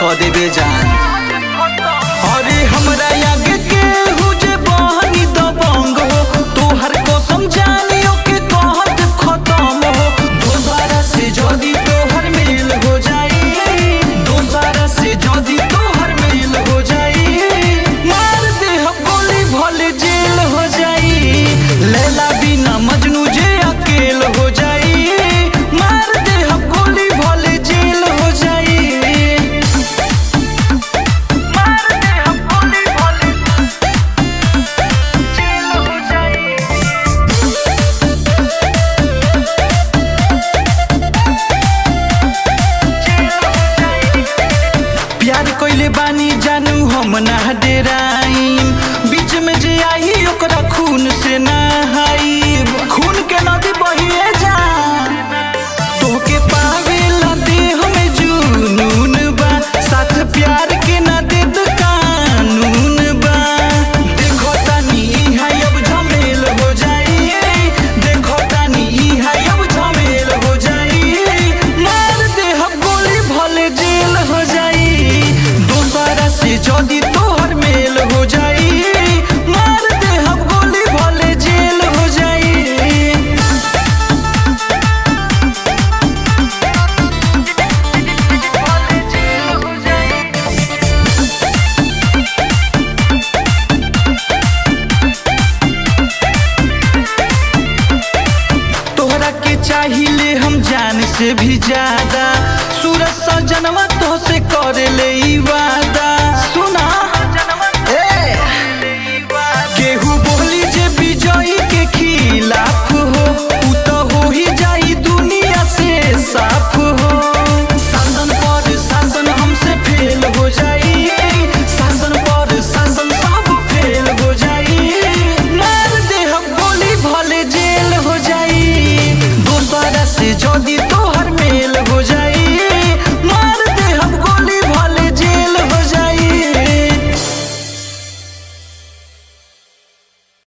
क देबे जान। अरे हमरा आगे के हुजे बहनी दबंग हो, तोहर कसम जानियो के कहत खत्म हो। दोबारा से जदी तोहर मेल हो जाई, दोबारा से जदी तोहर मेल हो जाई, मार दे हम गोली भले जेल हो जाई। लैला बिना मजनू जे अकेल हो जाई, मार दे हम गोली भले जेल हो जाई। मार दे हम गोली भले जेल हो जाई। प्यार कइले बानी जानू हम ना डेराइम, बीच में जे आई ओकरा खून से नहाइब। खून के नदी बहिए जा, तोहके पावेला देह में जुनून बा, साथ प्यार के ना देत कानून बा। देखो तानी इहा अब झमेल हो जाई, देखो तानी इहा अब झमेल हो जाई, मार दे हम गोली भले जेल हो जाई। दोबारा से जदी तोहर मेल हो जाई, मार दे हम गोली भले जेल हो जाई। तोहरा के चाहिए हम जान से भी ज्यादा, सूरज सजनवा तो से करे ले ई वादा। सुना ए केहू बोली जे विजयी के खिलाफ हो, उ तो हो ही जाई दुनिया से साफ हो। शासन पर शासन हमसे फेल हो जाई, शासन पर शासन सब फेल हो जाई, मार दे हम गोली भले जेल हो जाई। दोबारा से जदी